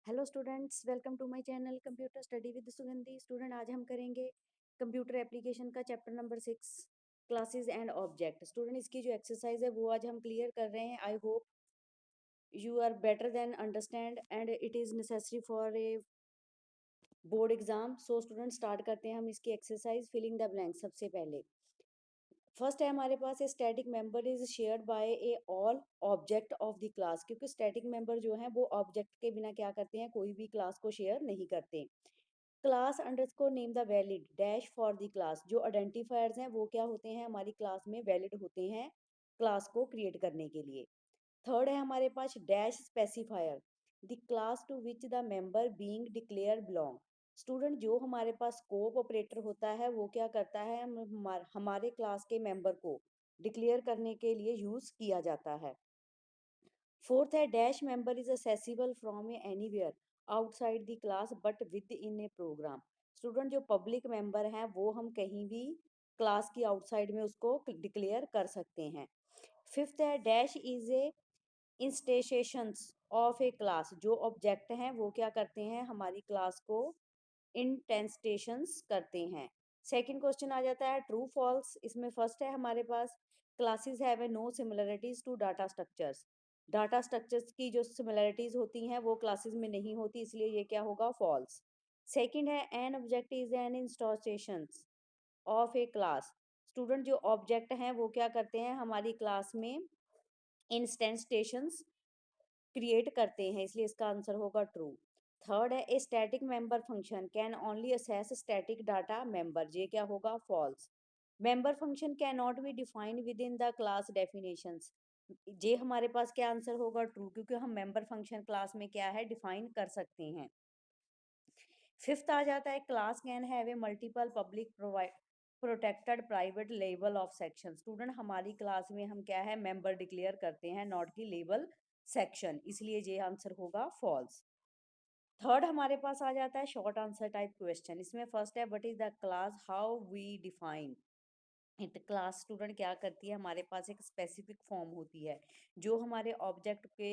Hello students, welcome to my channel computer study with Sugandhi. Student, आज हम करेंगे computer application का chapter number 6, classes and object. Student, इसकी जो एक्सरसाइज है वो आज हम क्लियर कर रहे हैं। I hope you are better then understand and it is necessary for a board exam. So student, start करते हैं हम इसकी एक्सरसाइज। Filling the blank. सबसे पहले फर्स्ट है हमारे पास a static member is shared by a all object of the class, क्योंकि स्टैटिक मेंबर जो है वो ऑब्जेक्ट के बिना क्या करते हैं, कोई भी क्लास को शेयर नहीं करते। Class underscore name the valid dash for the class. जो आइडेंटिफायर्स हैं वो क्या होते हैं, हमारी क्लास में वैलिड होते हैं क्लास को क्रिएट करने के लिए। थर्ड है हमारे पास dash specifier, the class to which the member being declare belong. Student, जो हमारे पास स्कोप ऑपरेटर होता है वो क्या करता है, हमारे क्लास के मेंबर को डिक्लेयर करने के लिए यूज किया जाता है। फोर्थ है dash member is accessible from a anywhere outside the class but within a program. Student, जो पब्लिक मेंबर हैं वो हम कहीं भी क्लास की आउटसाइड में उसको डिक्लेयर कर सकते हैं। फिफ्थ है dash is a instances of a class. जो ऑब्जेक्ट हैं वो क्या करते हैं, हमारी क्लास को इंटेंस्टेशंस करते हैं। सेकंड क्वेश्चन आ जाता है ट्रू फॉल्स। इसमें फर्स्ट है हमारे पास classes have a no similarities to data structures. Data structures की जो सिमिलरिटीज होती हैं वो क्लासेस में नहीं होती, इसलिए ये क्या होगा, फॉल्स। सेकंड है an object is an installations of a class. Student, जो ऑब्जेक्ट हैं वो क्या करते हैं, हमारी क्लास में इंस्टेंटेशंस क्रिएट करते हैं, इसलिए इसका आंसर होगा ट्रू। थर्ड है a static member function can only access static data member. ये क्या होगा, false. Member function can not be defined within the class definitions. ये हमारे पास क्या आंसर होगा, ट्रू, क्योंकि हम मेंबर फंक्शन क्लास में क्या है, डिफाइन कर सकते हैं। फिफ्थ आ जाता है class can have a multiple public protected private level of section. Student, हमारी क्लास में हम क्या है, मेंबर डिक्लेयर करते हैं, नॉट की लेवल सेक्शन, इसलिए ये आंसर होगा फॉल्स। थर्ड हमारे पास आ जाता है शॉर्ट आंसर टाइप क्वेश्चन। इसमें फर्स्ट है what is the class how we define it. Class student क्या करती है, हमारे पास एक स्पेसिफिक फॉर्म होती है जो हमारे ऑब्जेक्ट के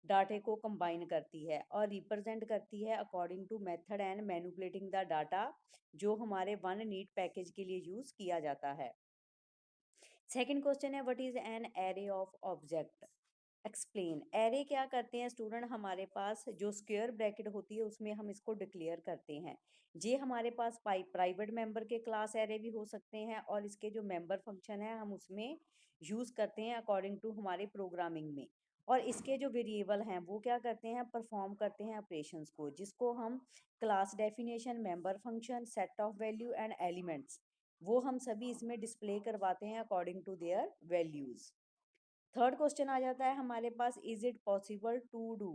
डाटे को कंबाइन करती है और रिप्रेजेंट करती है according to method and manipulating the data, जो हमारे वन नीट पैकेज के लिए यूज किया जाता है। सेकंड क्वेश्चन है what is an array of object, explain. Array क्या करते हैं स्टूडेंट, हमारे पास जो स्क्वायर ब्रैकेट होती है उसमें हम इसको डिक्लेयर करते हैं। ये हमारे पास प्राइवेट मेंबर के क्लास एरे भी हो सकते हैं और इसके जो मेंबर फंक्शन है हम उसमें यूज करते हैं अकॉर्डिंग टू हमारे प्रोग्रामिंग में। और इसके जो वेरिएबल हैं वो क्या करते हैं, परफॉर्म करते हैं ऑपरेशंस को, जिसको हम class definition, member function, set of value and elements, वो हम सभी इसमें डिस्प्ले करवाते हैं according to their values. Third question आ जाता है हमारे पास is it possible to do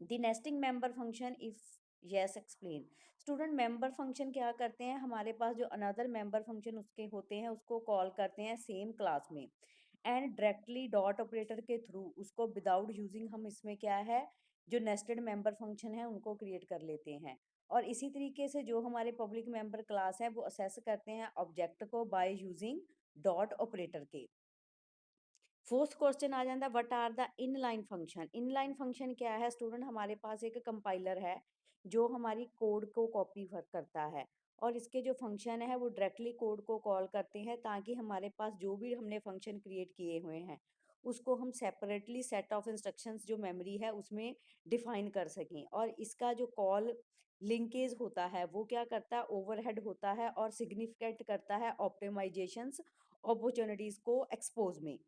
the nesting member function if yes explain. Student, member function क्या करते हैं, हमारे पास जो अनदर मेंबर फंक्शन उसके होते हैं उसको कॉल करते हैं सेम क्लास में एंड डायरेक्टली डॉट ऑपरेटर के थ्रू उसको विदाउट यूजिंग हम इसमें क्या है, जो नेस्टेड मेंबर फंक्शन है उनको क्रिएट कर लेते हैं। और इसी तरीके से जो हमारे पब्लिक मेंबर क्लास है वो असेस करते हैं ऑब्जेक्ट को बाय यूजिंग डॉट ऑपरेटर के। फोर्थ क्वेश्चन आ जाता है what are the inline function. Inline function क्या है स्टूडेंट, हमारे पास एक कंपाइलर है जो हमारी कोड को कॉपी करता है और इसके जो फंक्शन है वो डायरेक्टली कोड को कॉल करते हैं, ताकि हमारे पास जो भी हमने फंक्शन क्रिएट किए हुए हैं उसको हम सेपरेटली सेट ऑफ इंस्ट्रक्शंस जो मेमोरी है उसमें डिफाइन कर सकें। और इसका जो कॉल लिंकेज होता है वो क्या करता है, ओवरहेड होता है और सिग्निफिकेंट करता है ऑप्टिमाइजेशंस अपॉर्चुनिटीज को एक्सपोज में।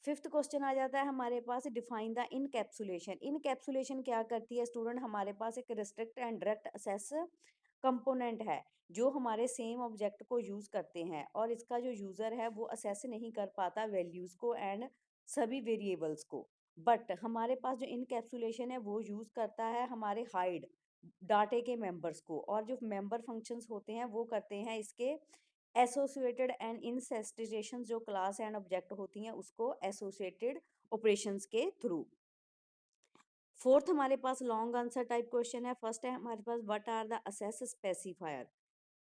फिफ्थ क्वेश्चन आ जाता है हमारे पास डिफाइन द इनकैप्सुलेशन। इनकैप्सुलेशन क्या करती है स्टूडेंट, हमारे पास एक restrict and direct assess component है जो हमारे सेम ऑब्जेक्ट को यूज करते हैं और इसका जो यूजर है वो असेस नहीं कर पाता वैल्यूज को एंड सभी वेरिएबल्स को। बट हमारे पास जो इनकैप्सुलेशन है वो यूज करता है हमारे हाइड डाटे के मेंबर्स को, और जो मेंबर फंक्शंस होते हैं वो करते हैं इसके एसोसिएटेड एंड इनसेस्टिजेशन, जो क्लास एंड ऑब्जेक्ट होती हैं उसको एसोसिएटेड ऑपरेशंस के थ्रू। फोर्थ हमारे पास लॉन्ग आंसर टाइप क्वेश्चन है। फर्स्ट है हमारे पास what are the access specifier.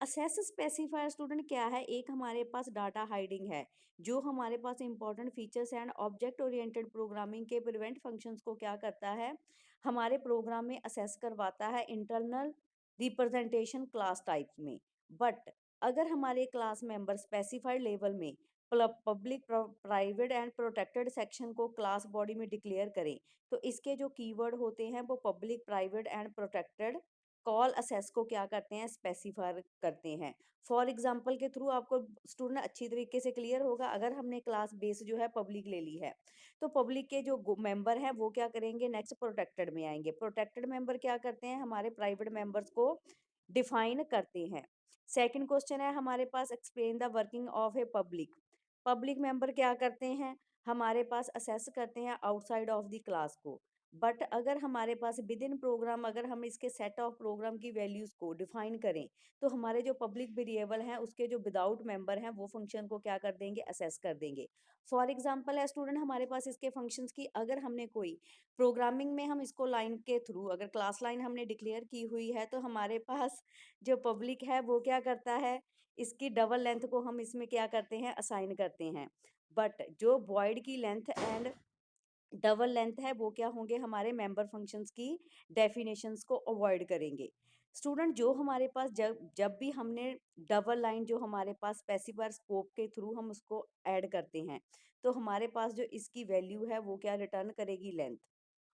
Access specifier student क्या है? एक हमारे पास डाटा हाइडिंग है, जो हमारे पास important features and object oriented programming के प्रिवेंट फंक्शंस को क्या करता है, हमारे प्रोग्राम में असेस करवाता है इंटरनल रिप्रेजेंटेशन क्लास टाइप्स में। बट अगर हमारे क्लास मेंबर स्पेसिफाइड लेवल में public private and protected section को क्लास बॉडी में डिक्लेयर करें, तो इसके जो कीवर्ड होते हैं वो public private and protected call assess को क्या करते हैं, स्पेसिफाई करते हैं। फॉर एग्जांपल के थ्रू आपको स्टूडेंट अच्छी तरीके से क्लियर होगा। अगर हमने क्लास बेस जो है पब्लिक ले ली है, तो पब्लिक के जो मेंबर हैं वो क्या करेंगे, नेक्स्ट प्रोटेक्टेड में आएंगे। प्रोटेक्टेड मेंबर क्या करते हैं, हमारे प्राइवेट मेंबर्स को डिफाइन करते हैं। सेकंड क्वेश्चन है हमारे पास, explain the working of a public. Public member क्या करते हैं, हमारे पास असेस करते हैं आउटसाइड ऑफ द क्लास को। बट अगर हमारे पास विद इन प्रोग्राम, अगर हम इसके सेट ऑफ प्रोग्राम की वैल्यूज को डिफाइन करें, तो हमारे जो पब्लिक वेरिएबल हैं उसके जो विदाउट मेंबर हैं वो फंक्शन को क्या कर देंगे, असेस कर देंगे। फॉर एग्जांपल है स्टूडेंट हमारे पास इसके फंक्शंस की, अगर हमने कोई प्रोग्रामिंग में हम इसको लाइन के थ्रू, अगर क्लास लाइन हमने डिक्लेयर की हुई है, तो हमारे पास जो पब्लिक है वो क्या करता है, इसकी डबल लेंथ को हम इसमें क्या करते हैं, असाइन करते हैं। बट जो वॉइड की लेंथ एंड डबल लेंथ है वो क्या होंगे, हमारे मेंबर फंक्शंस की डेफिनेशंस को अवॉइड करेंगे। स्टूडेंट जो हमारे पास जब जब भी हमने डबल लाइन जो हमारे पास स्पेसिफायर स्कोप के थ्रू हम उसको ऐड करते हैं, तो हमारे पास जो इसकी वैल्यू है वो क्या रिटर्न करेगी, लेंथ।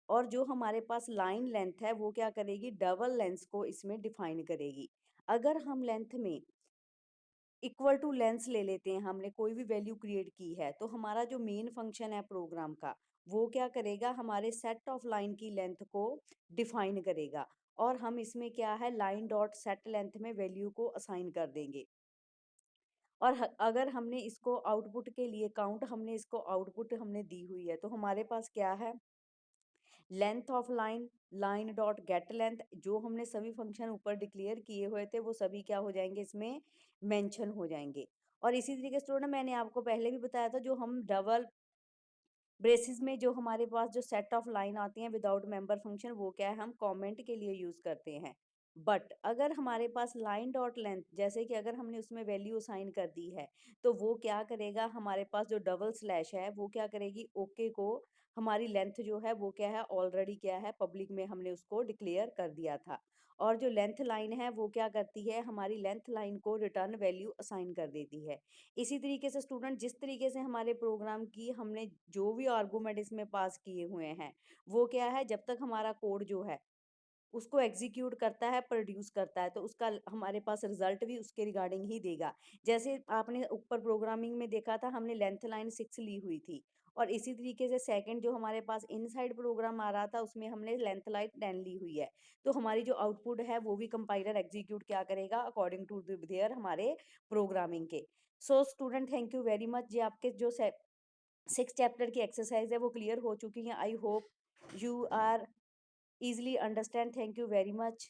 और जो हमारे पास लाइन लेंथ है वो क्या करेगी, डबल लेंथ को इसमें डिफाइन करेगी। अगर हम लेंथ में इक्वल टू लेंस ले लेते हैं, हमने कोई भी वैल्यू क्रिएट की है, तो हमारा जो मेन फंक्शन है प्रोग्राम का वो क्या करेगा, हमारे सेट ऑफ लाइन की लेंथ को डिफाइन करेगा। और हम इसमें क्या है, लाइन डॉट सेट लेंथ में वैल्यू को असाइन कर देंगे। और अगर हमने इसको आउटपुट के लिए काउंट, हमने इसको आउटपुट हमने दी हुई है, तो हमारे पास क्या है, length of line, line dot gate length, जो हमने सभी फंक्शन ऊपर डिक्लेयर किए हुए थे वो सभी क्या हो जाएंगे, इसमें मेंशन हो जाएंगे। और इसी तरीके से स्टूडेंट मैंने आपको पहले भी बताया था, जो हम डबल ब्रेसिस में जो हमारे पास जो सेट ऑफ लाइन आती हैं विदाउट मेंबर फंक्शन, वो क्या है, हम कमेंट के लिए यूज करते हैं। बट अगर हमारे पास लाइन डॉट लेंथ, जैसे कि अगर हमने उसमें वैल्यू असाइन कर दी है, तो वो क्या करेगा, हमारे पास जो डबल स्लैश है वो क्या करेगी, ओके को, हमारी लेंथ जो है वो क्या है, ऑलरेडी क्या है, पब्लिक में हमने उसको डिक्लेयर कर दिया था। और जो लेंथ लाइन है वो क्या करती है, हमारी लेंथ लाइन को रिटर्न वैल्यू असाइन कर देती है। इसी तरीके से स्टूडेंट जिस तरीके से हमारे प्रोग्राम की हमने जो भी आर्गूमेंट इसमें पास किए हुए हैं, वो क्या है, जब तक हमारा कोड जो है उसको एग्जीक्यूट करता है, प्रोड्यूस करता है, तो उसका हमारे पास रिजल्ट भी उसके रिगार्डिंग ही देगा। जैसे आपने ऊपर प्रोग्रामिंग में देखा था, हमने लेंथ लाइन 6 ली हुई थी, और इसी तरीके से सेकंड जो हमारे पास इनसाइड प्रोग्राम आ रहा था उसमें हमने लेंथ लाइन 10 ली हुई है। तो हमारी जो आउटपुट है वो भी कंपाइलर एग्जीक्यूट क्या करेगा, अकॉर्डिंग टू देयर हमारे प्रोग्रामिंग के। So student thank you very much. ये आपके जो 6 चैप्टर की एक्सरसाइज है वो क्लियर हो चुकी है। I hope you are easily understand. Thank you very much.